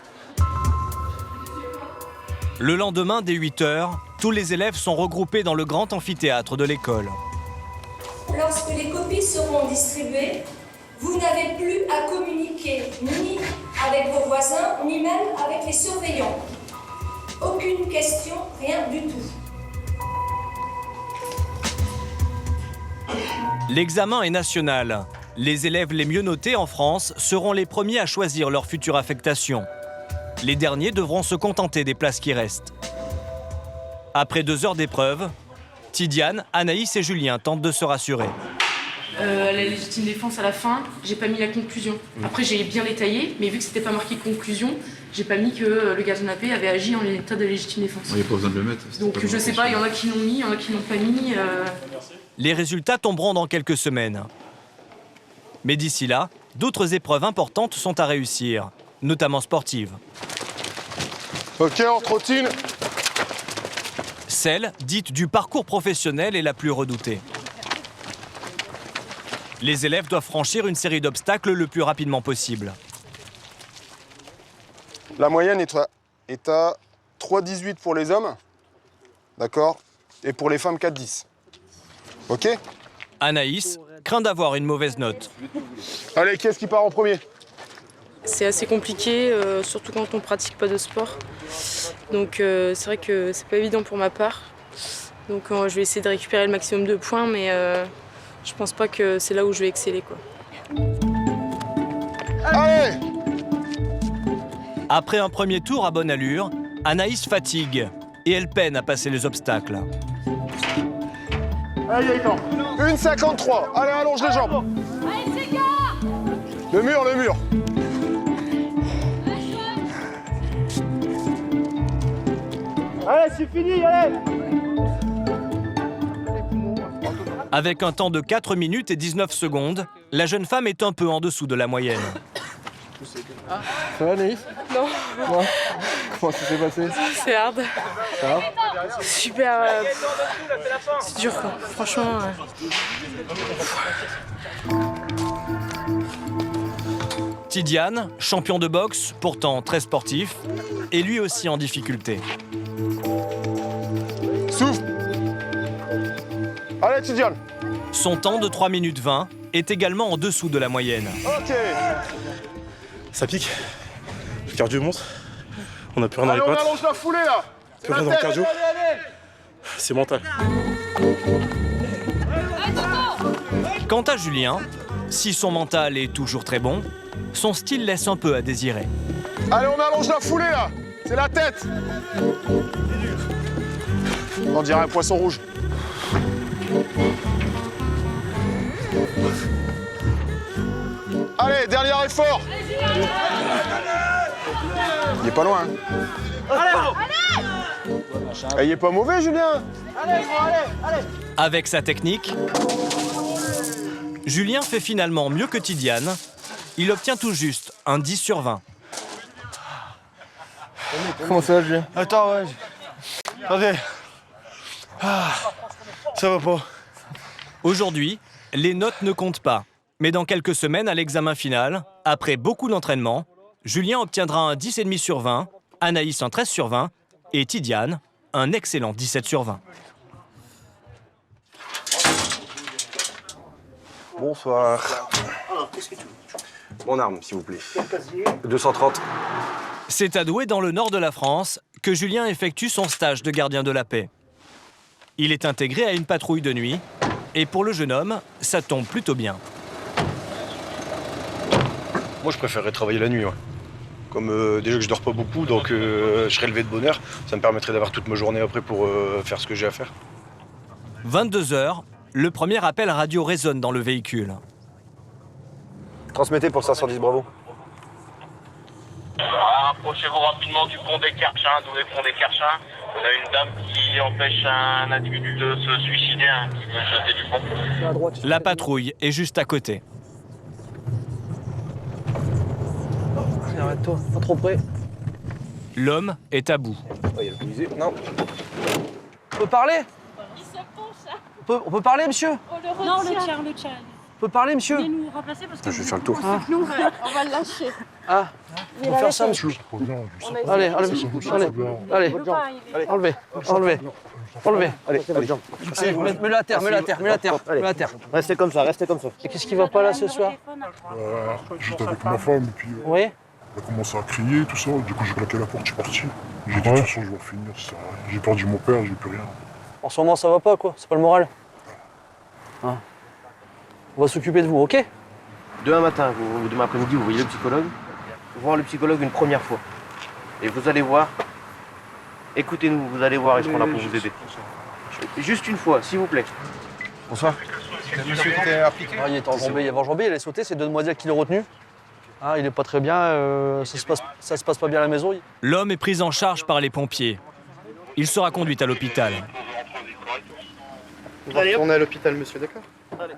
Le lendemain, dès 8 h, tous les élèves sont regroupés dans le grand amphithéâtre de l'école. Lorsque les copies seront distribuées, vous n'avez plus à communiquer ni avec vos voisins, ni même avec les surveillants. Aucune question, rien du tout. L'examen est national. Les élèves les mieux notés en France seront les premiers à choisir leur future affectation. Les derniers devront se contenter des places qui restent. Après 2 heures d'épreuve, Tidiane, Anaïs et Julien tentent de se rassurer. La légitime défense à la fin, j'ai pas mis la conclusion. Après j'ai bien détaillé, mais vu que c'était pas marqué conclusion, j'ai pas mis que le gardien de la paix avait agi en état de légitime défense. Il n'y a pas besoin de le mettre. Donc je sais pas, il y en a qui l'ont mis, il y en a qui l'ont pas mis. Les résultats tomberont dans quelques semaines. Mais d'ici là, d'autres épreuves importantes sont à réussir, notamment sportives. Ok, on trottine. Celle, dite du parcours professionnel, est la plus redoutée. Les élèves doivent franchir une série d'obstacles le plus rapidement possible. La moyenne est à 3,18 pour les hommes, d'accord, et pour les femmes 4,10. Ok? Anaïs craint d'avoir une mauvaise note. Allez, qui est-ce qui part en premier? C'est assez compliqué, surtout quand on pratique pas de sport. Donc c'est vrai que c'est pas évident pour ma part. Donc je vais essayer de récupérer le maximum de points, mais je pense pas que c'est là où je vais exceller, quoi. Allez! Après un premier tour à bonne allure, Anaïs fatigue et elle peine à passer les obstacles. Allez, Gaëtan. 1,53. Allez, allonge les jambes. Allez, c'est gars! Le mur, le mur. Allez, c'est fini, allez! Avec un temps de 4 minutes et 19 secondes, la jeune femme est un peu en dessous de la moyenne. Ça va, Naïs? Non. Ouais. Comment ça s'est passé? C'est hard. Ça va? Super. C'est dur, quoi. Franchement. Tidiane, champion de boxe, pourtant très sportif, est lui aussi en difficulté. Souffle. Allez, Tidiane. Son temps de 3 minutes 20 est également en dessous de la moyenne. Ok. Ça pique. Le cardio monte. On n'a plus rien dans les Allez, on pattes. allonge la foulée, là. Plus rien dans le cardio. C'est mental. Quant à Julien, si son mental est toujours très bon, son style laisse un peu à désirer. Allez, on allonge la foulée, là. C'est la tête. On dirait un poisson rouge. Allez, dernier effort. Il est pas loin. Allez, il est pas mauvais, Julien. Allez, gros, allez, allez! Avec sa technique, Julien fait finalement mieux que Tidiane. Il obtient tout juste un 10 sur 20. Comment ça va, Julien? Attends, ouais. Attendez. Ah, ça va pas. Aujourd'hui, les notes ne comptent pas. Mais dans quelques semaines, à l'examen final, après beaucoup d'entraînement, Julien obtiendra un 10,5 sur 20, Anaïs un 13 sur 20 et Tidiane un excellent 17 sur 20. Bonsoir. Mon arme, s'il vous plaît. 230. C'est à Douai, dans le nord de la France, que Julien effectue son stage de gardien de la paix. Il est intégré à une patrouille de nuit, et pour le jeune homme, ça tombe plutôt bien. Moi, je préférerais travailler la nuit. Ouais. Comme déjà que je dors pas beaucoup, donc je serais levé de bonne heure. Ça me permettrait d'avoir toute ma journée après pour faire ce que j'ai à faire. 22 h, le premier appel radio résonne dans le véhicule. Transmettez pour 510 Bravo. Rapprochez-vous rapidement du pont des Kerchins, Douai pont des Kerchins. On a une dame qui empêche un individu de se suicider, qui veut jeter du pont. La patrouille est juste à côté. Arrête-toi, pas trop près. L'homme est à bout. Non. On peut parler? Il se penche. on peut parler, monsieur? Non, le tien. On peut parler, monsieur? Venez nous remplacer parce que Je vais faire le tour. nous, on va le lâcher. Ah, Il on va va faire la ça, tête. monsieur. Allez, Allez, enlevez. Allez, mets-le à terre, Restez comme ça, restez comme ça. Et qu'est-ce qui va pas là ce soir? J'étais avec ma femme et puis Oui. elle a commencé à crier, tout ça. Du coup, j'ai claqué la porte, je suis parti. J'ai dit, de toute façon, je vais en finir. Ça sert à rien. J'ai perdu mon père, j'ai plus rien. En ce moment, ça va pas, quoi. C'est pas le moral. Hein. On va s'occuper de vous, ok? Demain matin, demain après-midi, vous voyez le psychologue. Voir le psychologue une première fois. Et vous allez voir. Écoutez-nous, vous allez voir, ils seront là pour vous aider. Juste une fois, s'il vous plaît. Bonsoir. Le monsieur qui était appliqué. Il est enjambé, il avait enjambé, il a sauté, c'est deux demoiselles qui l'ont retenu. Ah, il est pas très bien, ça se passe pas bien à la maison. L'homme est pris en charge par les pompiers. Il sera conduit à l'hôpital. On va retourner à l'hôpital, monsieur, d'accord?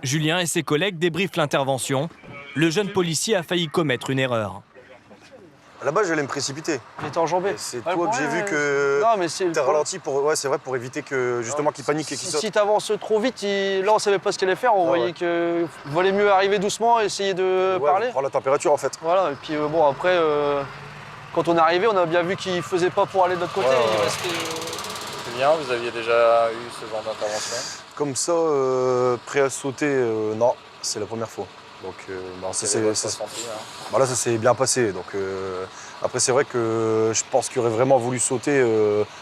Julien et ses collègues débriefent l'intervention. Le jeune policier a failli commettre une erreur. À la base, j'allais me précipiter. Il était enjambé. C'est toi que j'ai vu que t'as ralenti pour, ouais, c'est vrai, pour éviter que justement qu'il panique et qu'il saute. Si t'avances trop vite, là on savait pas ce qu'il allait faire, on voyait qu'il valait mieux arriver doucement, essayer de parler. Prendre la température en fait. Voilà, et puis bon après, quand on est arrivé, on a bien vu qu'il faisait pas pour aller de l'autre côté. Il restait, C'est bien, vous aviez déjà eu ce genre d'intervention? Comme ça, prêt à sauter, non, c'est la première fois. Donc, non, ça s'est bien passé. Donc, après, c'est vrai que je pense qu'il aurait vraiment voulu sauter.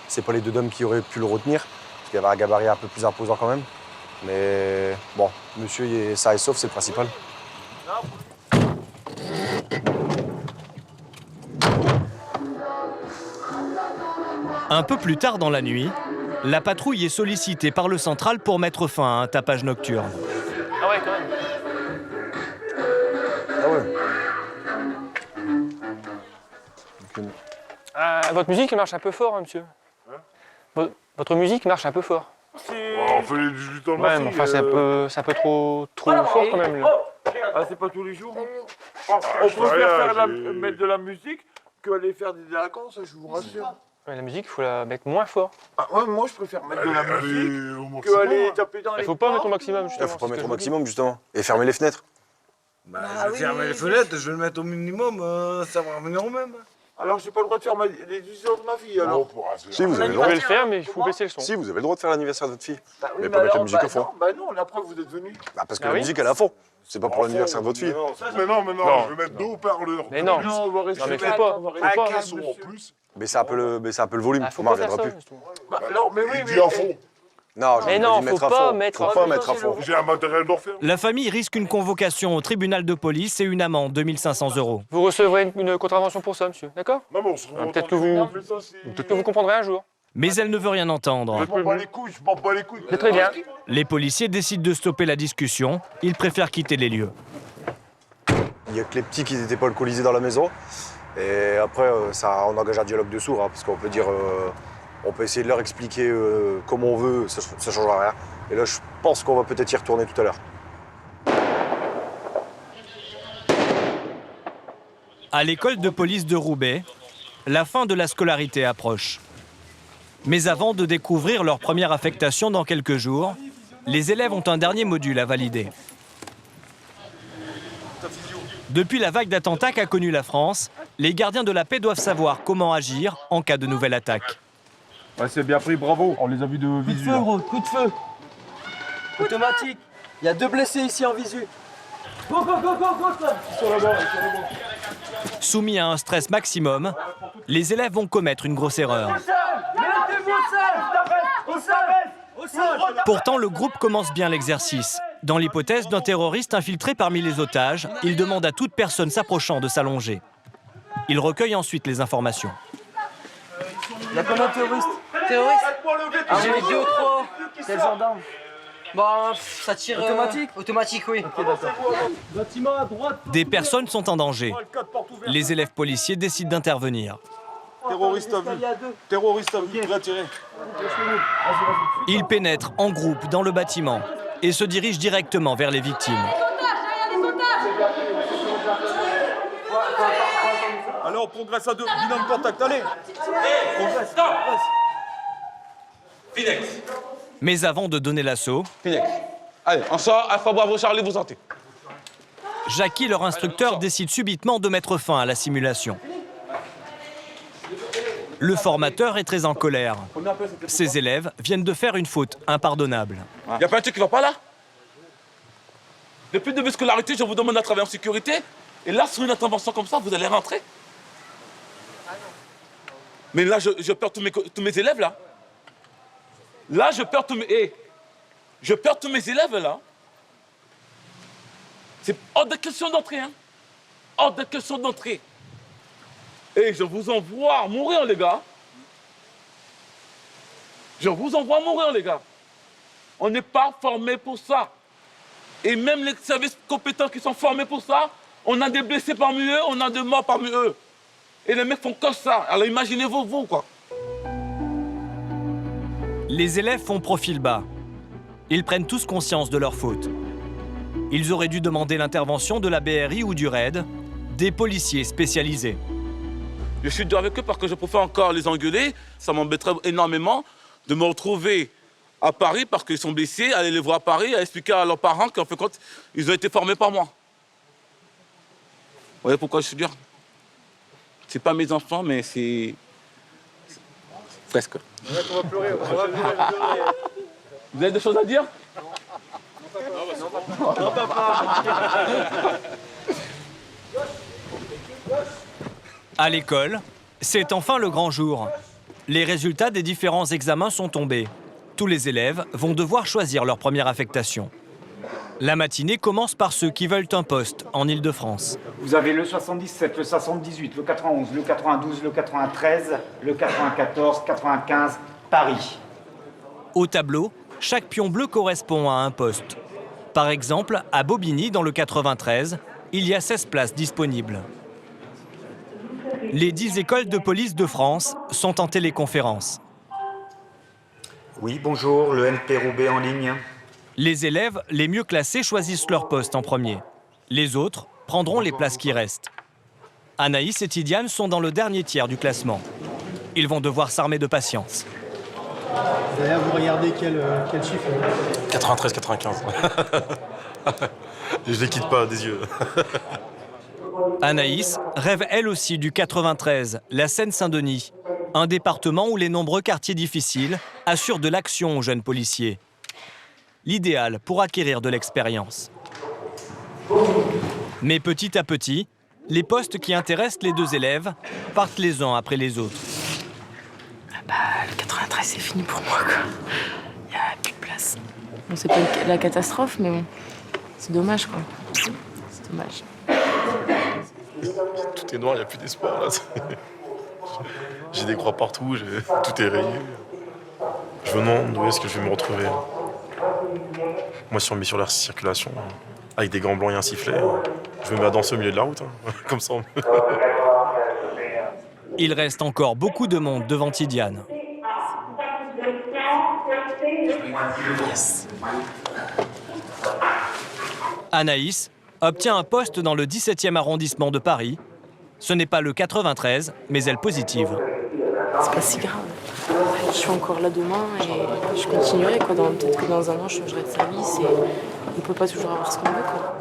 C'est pas les deux dames qui auraient pu le retenir, parce qu'il y avait un gabarit un peu plus imposant quand même. Mais bon, monsieur est sain et sauf, c'est le principal. Un peu plus tard dans la nuit, la patrouille est sollicitée par le central pour mettre fin à un tapage nocturne. Ah ouais, quand même. Ah ouais. Votre musique marche un peu fort, hein, monsieur. Votre musique marche un peu fort. On fait les 18 ans de Ouais, mais enfin, c'est un peu trop fort quand même. Là. Ah, c'est pas tous les jours. On préfère mettre de la musique qu'aller faire des délinquances, je vous rassure. Ouais, la musique, il faut la mettre moins fort. Ah, ouais, moi, je préfère mettre de la musique qu'aller taper dans les... Il faut pas mettre au maximum, justement. Il faut pas mettre au maximum, justement. Et fermer les fenêtres. Bah, je vais fermer les fenêtres, je vais le mettre au minimum, ça va revenir au même. Alors, j'ai pas le droit de faire les 18 ans de ma fille, alors. Si, vous avez le Vous droit. pouvez le faire, mais il faut baisser le son. Si, vous avez le droit de faire l'anniversaire de votre fille. Bah, oui, mais pas mettre la alors, musique à fond. Bah non, la preuve, vous êtes venu. Bah, parce que la musique, elle est à fond. C'est pas pour l'anniversaire de votre fille. Mais non, je vais mettre deux haut-parleurs. Mais non, on va rester mais faut pas. Un son en plus. Mais c'est un peu le volume. Faut Moi, pas je faire viendrai ça, plus. Bah, non, mais oui, Il dit à fond. Non, mais non, faut pas mettre à fond. J'ai un matériel d'enfer. La famille risque une convocation au tribunal de police et une amende de 1 500 €. Vous recevrez une contravention pour ça, monsieur. D'accord? Non, mais on se Peut-être que vous comprendrez un jour. Mais elle ne veut rien entendre. Je m'en bats les couilles, je m'en bats les couilles. C'est très bien. Les policiers décident de stopper la discussion. Ils préfèrent quitter les lieux. Il y a que les petits qui n'étaient pas alcoolisés dans la maison. Et après, on engage un dialogue de sourds, hein, parce qu'on peut dire, on peut essayer de leur expliquer comme on veut, ça ne changera rien. Et là, je pense qu'on va peut-être y retourner tout à l'heure. À l'école de police de Roubaix, la fin de la scolarité approche. Mais avant de découvrir leur première affectation dans quelques jours, les élèves ont un dernier module à valider. Depuis la vague d'attentats qu'a connue la France, les gardiens de la paix doivent savoir comment agir en cas de nouvelle attaque. Ouais, c'est bien pris, bravo. On les a vus de visu. Coup de feu, gros, coup de feu. Automatique. Il y a 2 blessés ici en visu. Go, go, go, go, go, go. Ils sont là-bas. Soumis à un stress maximum, les élèves vont commettre une grosse erreur. Mettez-vous au sol. Au sol. Pourtant, le groupe commence bien l'exercice. Dans l'hypothèse d'un terroriste infiltré parmi les otages, il demande à toute personne s'approchant de s'allonger. Il recueille ensuite les informations. Il y a combien de terroristes? J'ai les 2 ou 3. C'est le gendarme. Bah, ça tire... Automatique? Automatique, oui. Ok, d'accord. Bâtiment à droite. Des personnes sont en danger. Les élèves policiers décident d'intervenir. Terroriste à vue. Terroriste à vue, prêt à tirer. Ils pénètrent en groupe dans le bâtiment et se dirigent directement vers les victimes. Alors, on progresse à 2. Bilan de contact, allez. Progresse. Finex, Mais avant de donner l'assaut, Allez, on sort, Alpha Bravo Charlie, vous sortez. Jackie, leur instructeur, décide subitement de mettre fin à la simulation. Le formateur est très en colère. Ses élèves viennent de faire une faute impardonnable. Il n'y a pas un truc qui ne va pas là? Depuis le début de scolarité, je vous demande à travailler en sécurité. Et là, sur une intervention comme ça, vous allez rentrer. Mais là, je perds tous mes élèves, là. Là, je perds tous mes... je perds tous mes élèves, là. C'est hors de question d'entrer, hein. Hors de question d'entrer. Et je vous envoie mourir, les gars. Je vous envoie mourir, les gars. On n'est pas formés pour ça. Et même les services compétents qui sont formés pour ça, on a des blessés parmi eux, on a des morts parmi eux. Et les mecs font que ça. Alors imaginez-vous, vous, quoi. Les élèves font profil bas. Ils prennent tous conscience de leur faute. Ils auraient dû demander l'intervention de la BRI ou du RAID, des policiers spécialisés. Je suis dur avec eux parce que je préfère encore les engueuler. Ça m'embêterait énormément de me retrouver à Paris parce qu'ils sont blessés, aller les voir à Paris, à expliquer à leurs parents qu'en fait, compte, ils ont été formés par moi. Vous voyez pourquoi je suis dur? C'est pas mes enfants, mais c'est... presque. On va pleurer, on va pleurer. Vous avez des choses à dire? Non, papa. À l'école, c'est enfin le grand jour. Les résultats des différents examens sont tombés. Tous les élèves vont devoir choisir leur première affectation. La matinée commence par ceux qui veulent un poste en Île-de-France. Vous avez le 77, le 78, le 91, le 92, le 93, le 94, 95, Paris. Au tableau, chaque pion bleu correspond à un poste. Par exemple, à Bobigny, dans le 93, il y a 16 places disponibles. Les 10 écoles de police de France sont en téléconférence. Oui, bonjour, le NP Roubaix en ligne. Les élèves les mieux classés choisissent leur poste en premier. Les autres prendront les places qui restent. Anaïs et Tidiane sont dans le dernier tiers du classement. Ils vont devoir s'armer de patience. D'ailleurs, vous regardez quel chiffre? 93-95. Je les quitte pas des yeux. Anaïs rêve elle aussi du 93, la Seine-Saint-Denis, un département où les nombreux quartiers difficiles assurent de l'action aux jeunes policiers. L'idéal pour acquérir de l'expérience. Mais petit à petit, les postes qui intéressent les deux élèves partent les uns après les autres. Le 93, c'est fini pour moi, quoi. Il n'y a plus de place. Bon, c'est pas la catastrophe, mais bon, c'est dommage, quoi. C'est dommage. Tout est noir, il n'y a plus d'espoir, là. J'ai des croix partout, tout est rayé. Je me demande où est-ce que je vais me retrouver. Moi, si on me met sur la circulation, avec des gants blancs et un sifflet, je vais me danser au milieu de la route, hein. Comme ça. Il reste encore beaucoup de monde devant Tidiane. Yes. Anaïs obtient un poste dans le 17e arrondissement de Paris. Ce n'est pas le 93, mais elle positive. C'est pas si grave. Je suis encore là demain et je continuerai, quoi. Peut-être que dans un an, je changerai de service et on peut pas toujours avoir ce qu'on veut, quoi.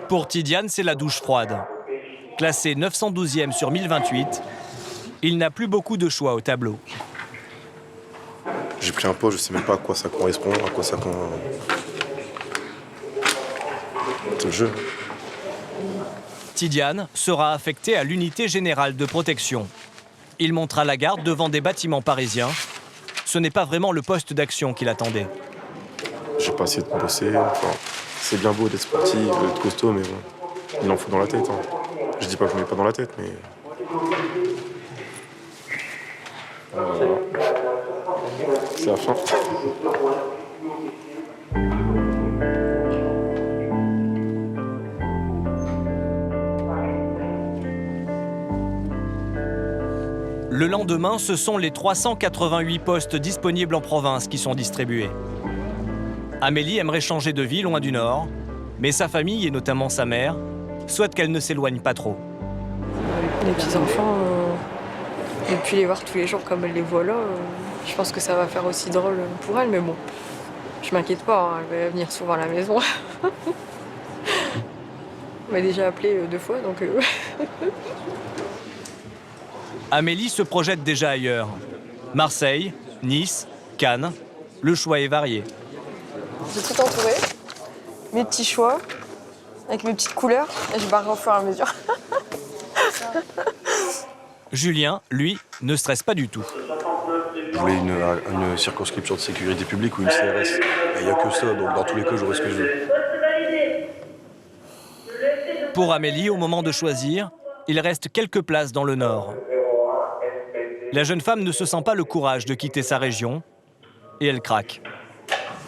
Pour Tidiane, c'est la douche froide. Classé 912e sur 1028, il n'a plus beaucoup de choix au tableau. J'ai pris un poste, je sais même pas à quoi ça correspond, à quoi ça... C'est le jeu. Tidiane sera affecté à l'unité générale de protection. Il montera la garde devant des bâtiments parisiens. Ce n'est pas vraiment le poste d'action qu'il attendait. J'ai pas essayé de bosser. Enfin, c'est bien beau d'être sportif, d'être costaud, mais bon, il en faut dans la tête. Hein. Je dis pas que je mets pas dans la tête, mais... Voilà. C'est la fin. Le lendemain, ce sont les 388 postes disponibles en province qui sont distribués. Amélie aimerait changer de vie loin du Nord, mais sa famille, et notamment sa mère, souhaite qu'elle ne s'éloigne pas trop. Les petits-enfants, et puis les voir tous les jours comme elle les voit là, Je pense que ça va faire aussi drôle pour elle, mais bon, je m'inquiète pas, hein, elle va venir souvent à la maison. On m'a déjà appelé 2 fois, donc... Amélie se projette déjà ailleurs. Marseille, Nice, Cannes, le choix est varié. J'ai tout entouré, mes petits choix, avec mes petites couleurs, et je barre au fur et à mesure. Julien, lui, ne stresse pas du tout. Je voulais une circonscription de sécurité publique ou une CRS. Il n'y a que ça, donc dans tous les cas, j'aurai ce que je veux. Pour Amélie, au moment de choisir, il reste quelques places dans le Nord. La jeune femme ne se sent pas le courage de quitter sa région et elle craque.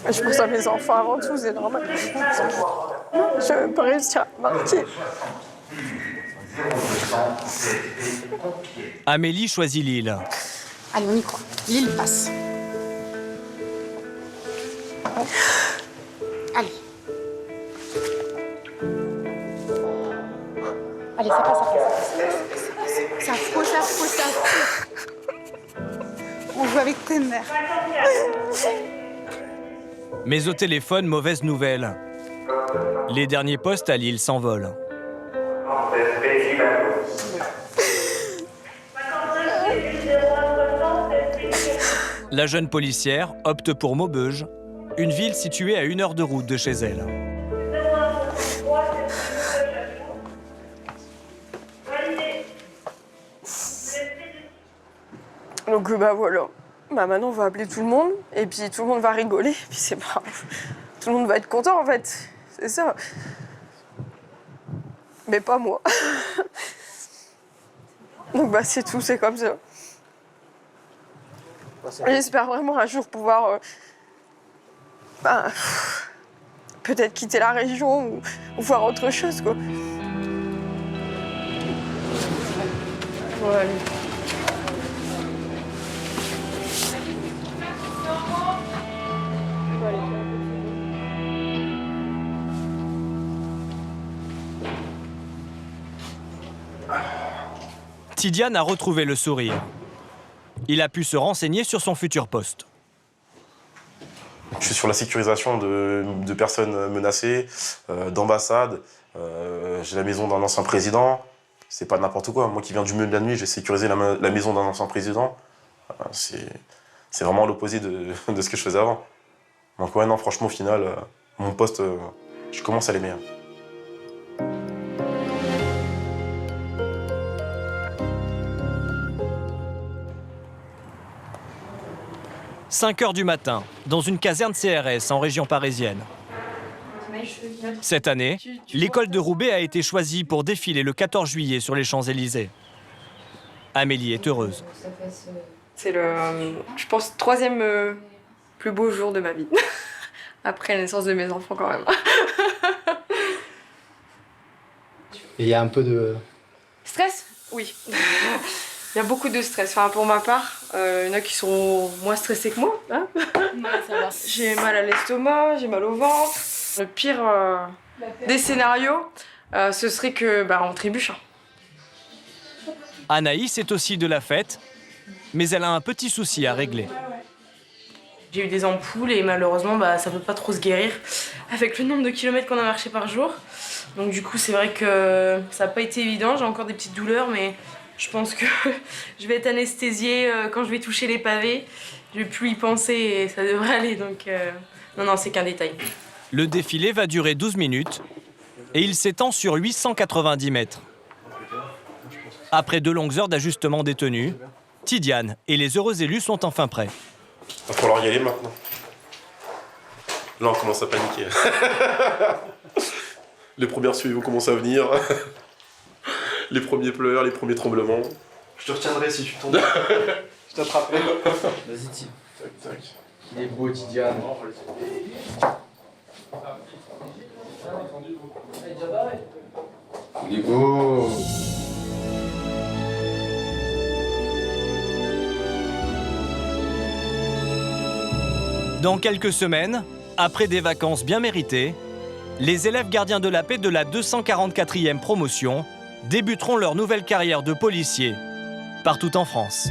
Je pense à mes enfants avant tout, c'est normal. Je veux pas réussir à marquer. Amélie choisit Lille. Allez, on y croit. Lille passe. Allez. Allez, ça passe, ça passe. Ça faut, ça faut, ça faut. On joue avec tes mères. Mais au téléphone, mauvaise nouvelle. Les derniers postes à Lille s'envolent. La jeune policière opte pour Maubeuge, une ville située à 1 heure de route de chez elle. Donc bah voilà, bah maintenant on va appeler tout le monde, et puis tout le monde va rigoler, puis c'est pas grave. Tout le monde va être content en fait, c'est ça. Mais pas moi. Donc bah c'est tout, c'est comme ça. J'espère vraiment un jour pouvoir peut-être quitter la région ou voir autre chose, quoi. Ouais. Tidiane a retrouvé le sourire. Il a pu se renseigner sur son futur poste. Je suis sur la sécurisation de personnes menacées, d'ambassades. J'ai la maison d'un ancien président. C'est pas n'importe quoi. Moi qui viens du milieu de la nuit, j'ai sécurisé la maison d'un ancien président. C'est vraiment l'opposé de ce que je faisais avant. Donc ouais, non, franchement, au final, mon poste, je commence à l'aimer. 5 heures du matin, dans une caserne CRS en région parisienne. Cette année, l'école de Roubaix a été choisie pour défiler le 14 juillet sur les Champs-Élysées. Amélie est heureuse. C'est le, je pense, 3e plus beau jour de ma vie. Après la naissance de mes enfants quand même. Et il y a un peu de... Stress? Oui. Il y a beaucoup de stress. Enfin, pour ma part, il y en a qui sont moins stressés que moi. Hein, ça va. J'ai mal à l'estomac, j'ai mal au ventre. Le pire des scénarios, ce serait que on trébuche. Anaïs est aussi de la fête, mais elle a un petit souci à régler. J'ai eu des ampoules et malheureusement ça peut pas trop se guérir avec le nombre de kilomètres qu'on a marché par jour. Donc du coup c'est vrai que ça n'a pas été évident, j'ai encore des petites douleurs mais je pense que je vais être anesthésiée quand je vais toucher les pavés. Je vais plus y penser et ça devrait aller donc non c'est qu'un détail. Le défilé va durer 12 minutes et il s'étend sur 890 mètres. Après 2 longues heures d'ajustement des tenues, Tidiane et les heureux élus sont enfin prêts. Il va falloir y aller maintenant. Là, on commence à paniquer. Les premières suies vont commencer à venir. Les premiers pleurs, les premiers tremblements. Je te retiendrai si tu tombes. Je t'attraperai. Vas-y, Tim. Tac. Il est beau, Tidiane. Il est beau. Dans quelques semaines, après des vacances bien méritées, les élèves gardiens de la paix de la 244e promotion débuteront leur nouvelle carrière de policiers partout en France.